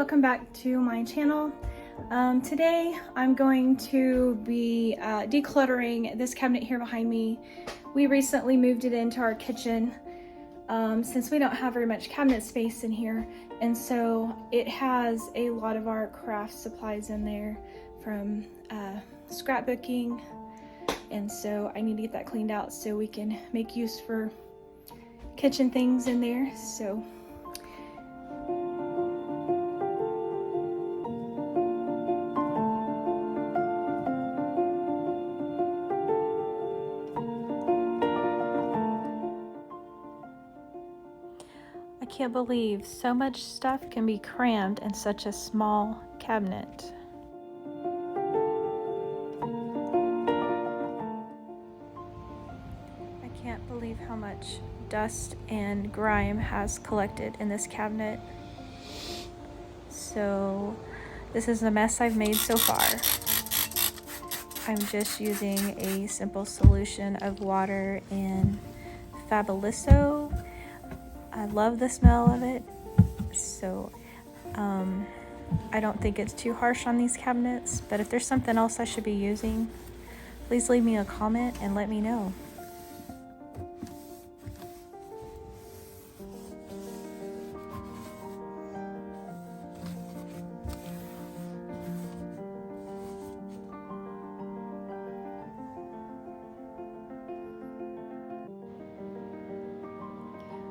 welcome back to my channel. Today I'm going to be decluttering this cabinet here behind me. We recently moved it into our kitchen since we don't have very much cabinet space in here, and so it has a lot of our craft supplies in there from scrapbooking, and so I need to get that cleaned out so we can make use for kitchen things in there. So I can't believe so much stuff can be crammed in such a small cabinet. I can't believe how much dust and grime has collected in this cabinet. So this is the mess I've made so far. I'm just using a simple solution of water and Fabuloso. I love the smell of it, so I don't think it's too harsh on these cabinets, but if there's something else I should be using, please leave me a comment and let me know.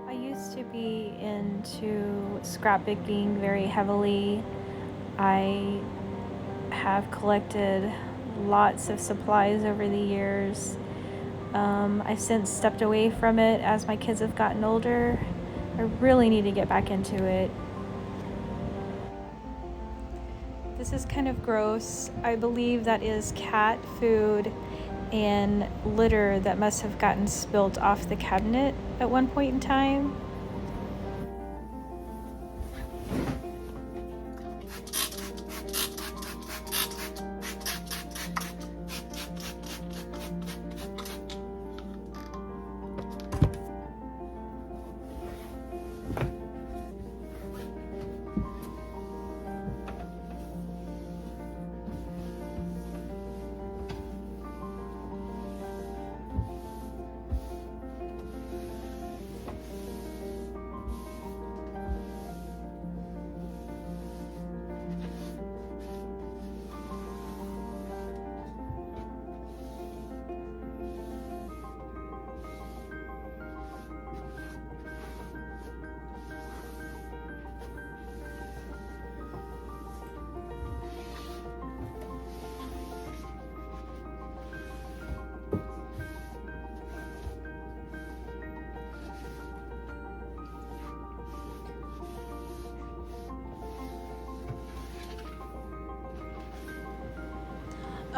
I used to be into scrapbooking very heavily. I have collected lots of supplies over the years. I've since stepped away from it as my kids have gotten older. I really need to get back into it. This is kind of gross. I believe that is cat food and litter that must have gotten spilled off the cabinet at one point in time.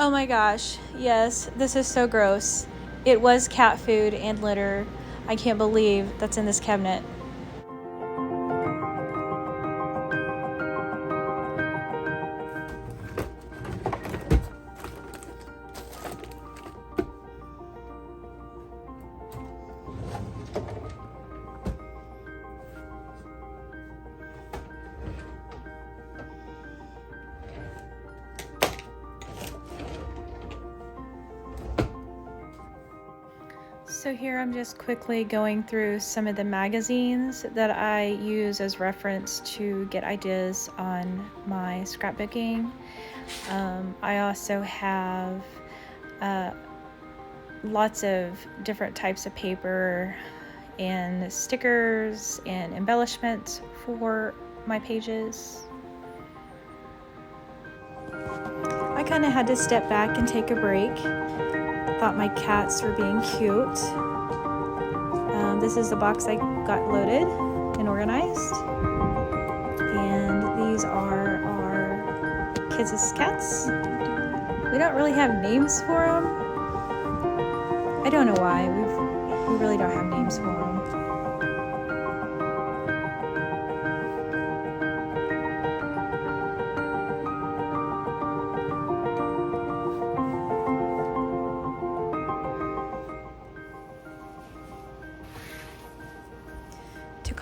Oh my gosh, yes, this is so gross. It was cat food and litter. I can't believe that's in this cabinet. So here I'm just quickly going through some of the magazines that I use as reference to get ideas on my scrapbooking. I also have lots of different types of paper and stickers and embellishments for my pages. I kind of had to step back and take a break. Thought my cats were being cute. This is the box I got loaded and organized, and these are our kids' cats. We don't really have names for them. I don't know why. We really don't have names for them.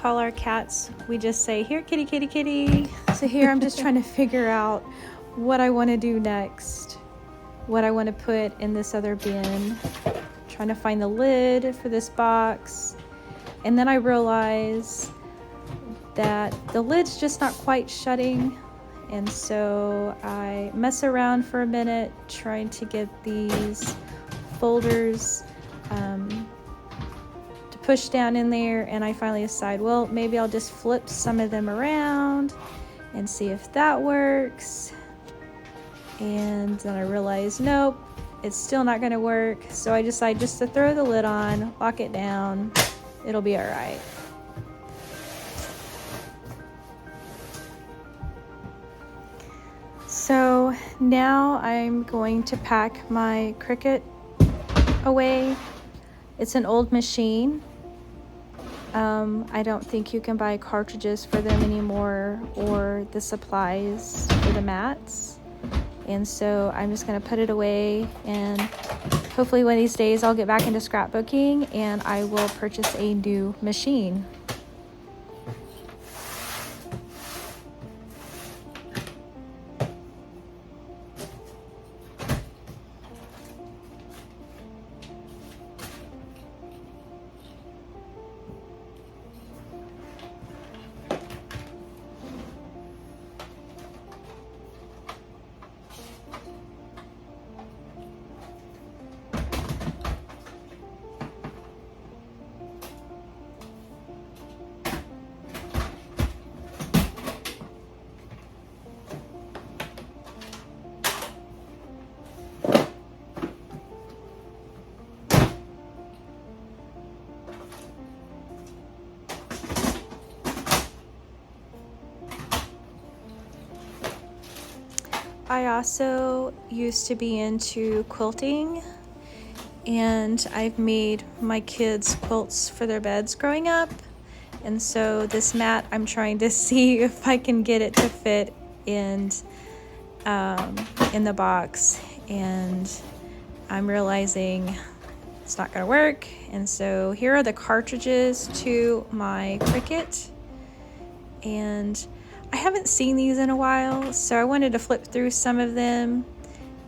call our cats, we just say, "Here, kitty, kitty, kitty." So here I'm just trying to figure out what I want to do next, what I want to put in this other bin. Trying to find the lid for this box. And then I realize that the lid's just not quite shutting. And so I mess around for a minute trying to get these folders to push down in there, and I finally decide, well, maybe I'll just flip some of them around and see if that works. And then I realize, nope, it's still not going to work. So I decide just to throw the lid on, lock it down. It'll be all right. So now I'm going to pack my Cricut away. It's an old machine. I don't think you can buy cartridges for them anymore or the supplies for the mats. And so I'm just going to put it away, and hopefully one of these days I'll get back into scrapbooking and I will purchase a new machine. I also used to be into quilting, and I've made my kids quilts for their beds growing up. And so this mat, I'm trying to see if I can get it to fit in the box, and I'm realizing it's not going to work. And so here are the cartridges to my Cricut, and I haven't seen these in a while, so I wanted to flip through some of them.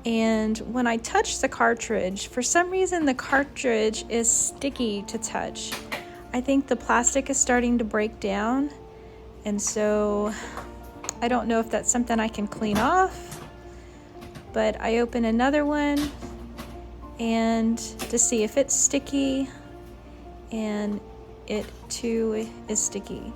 And when I touch the cartridge, for some reason the cartridge is sticky to touch. I think the plastic is starting to break down, and so I don't know if that's something I can clean off. But I open another one and to see if it's sticky, and it too is sticky.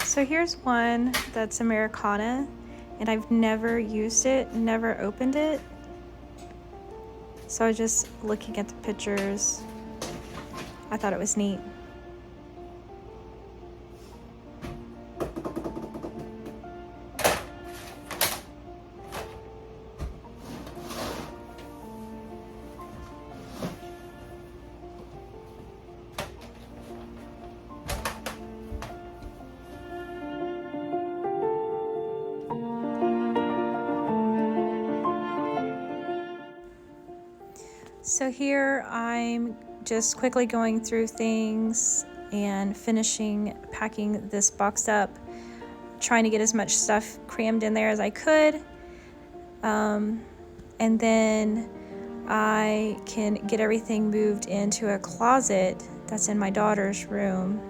So here's one that's Americana, and I've never used it, never opened it. So I was just looking at the pictures. I thought it was neat. So here I'm just quickly going through things and packing this box up, trying to get as much stuff crammed in there as I could. And then I can get everything moved into a closet that's in my daughter's room.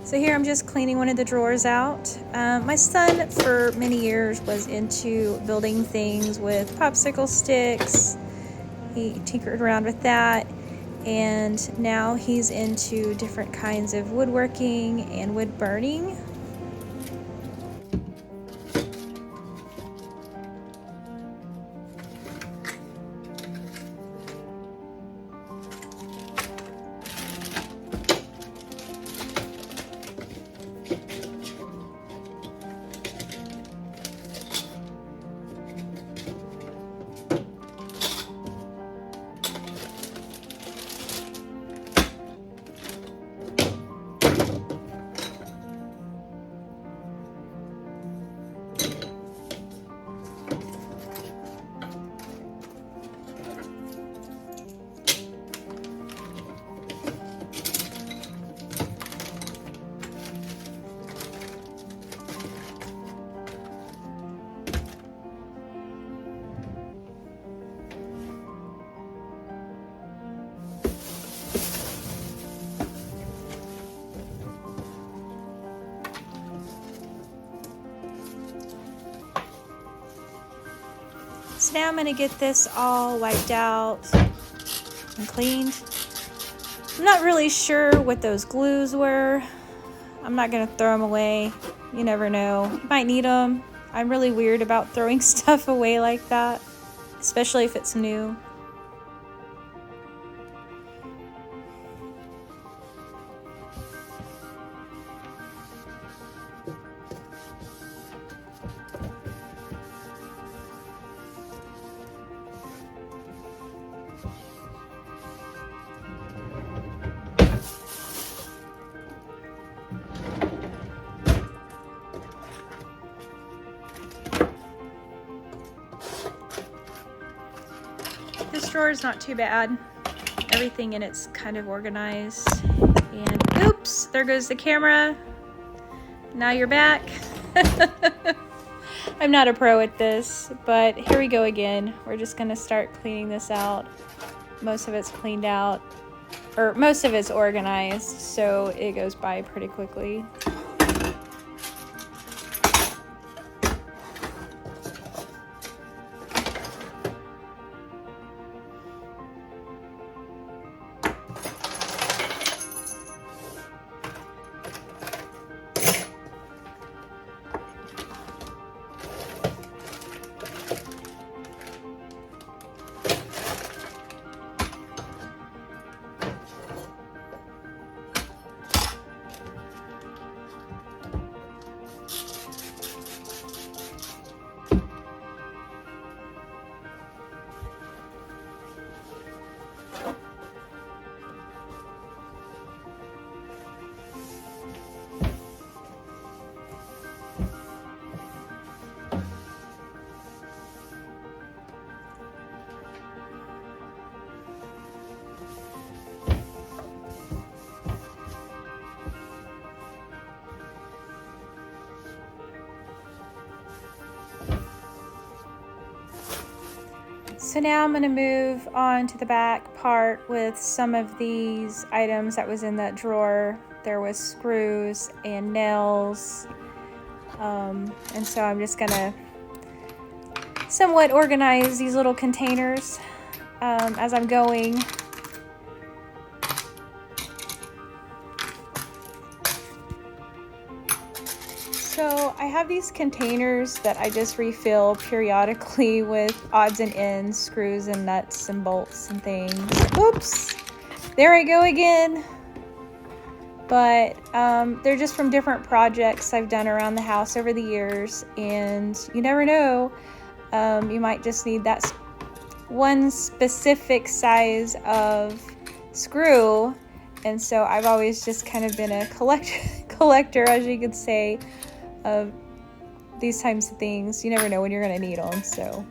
So here I'm just cleaning one of the drawers out. My son for many years was into building things with popsicle sticks. He tinkered around with that, and now he's into different kinds of woodworking and wood burning. So now I'm going to get this all wiped out and cleaned. I'm not really sure what those glues were. I'm not going to throw them away. You never know. You might need them. I'm really weird about throwing stuff away like that, especially if it's new. This drawer is not too bad. Everything in it's kind of organized. And oops, there goes the camera. Now you're back. I'm not a pro at this, but here we go again. We're just gonna start cleaning this out. Most of it's cleaned out, or most of it's organized, so it goes by pretty quickly. So now I'm going to move on to the back part with some of these items that was in that drawer. There was screws and nails. And so I'm just going to somewhat organize these little containers as I'm going. So I have these containers that I just refill periodically with odds and ends, screws and nuts and bolts and things. Oops, there I go again. But they're just from different projects I've done around the house over the years, and you never know, you might just need that one specific size of screw. And so I've always just kind of been a collector, as you could say, of these types of things. You never know when you're going to need them, so.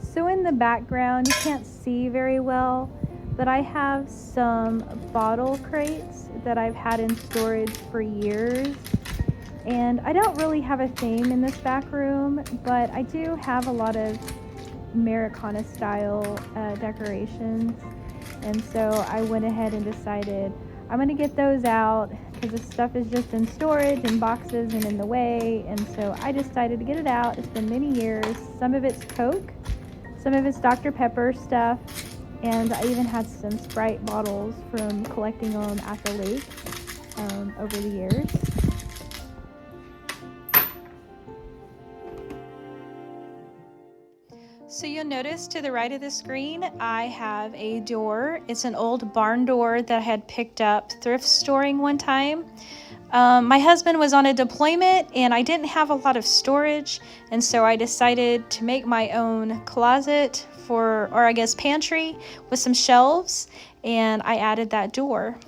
So in the background, you can't see very well, but I have some bottle crates that I've had in storage for years. And I don't really have a theme in this back room, but I do have a lot of Americana style decorations. And so I went ahead and decided I'm gonna get those out because this stuff is just in storage in boxes and in the way. And so I decided to get it out. It's been many years. Some of it's Coke, some of it's Dr. Pepper stuff, and I even had some Sprite bottles from collecting them at the lake over the years. So you'll notice to the right of the screen, I have a door. It's an old barn door that I had picked up thrift storing one time. My husband was on a deployment and I didn't have a lot of storage, and so I decided to make my own closet or I guess pantry with some shelves, and I added that door.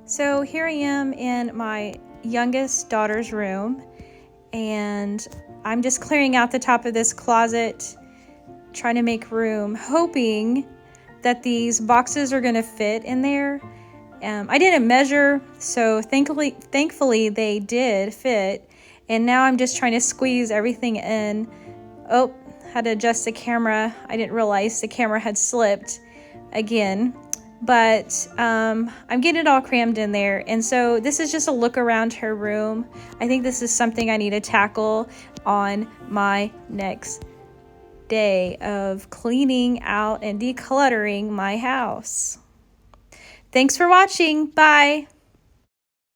So here I am in my youngest daughter's room, and I'm just clearing out the top of this closet, trying to make room, hoping that these boxes are gonna fit in there. I didn't measure, so thankfully they did fit, and now I'm just trying to squeeze everything in. Oh, had to adjust the camera. I didn't realize the camera had slipped again, but I'm getting it all crammed in there. And so this is just a look around her room. I think this is something I need to tackle on my next day of cleaning out and decluttering my house. Thanks for watching. Bye.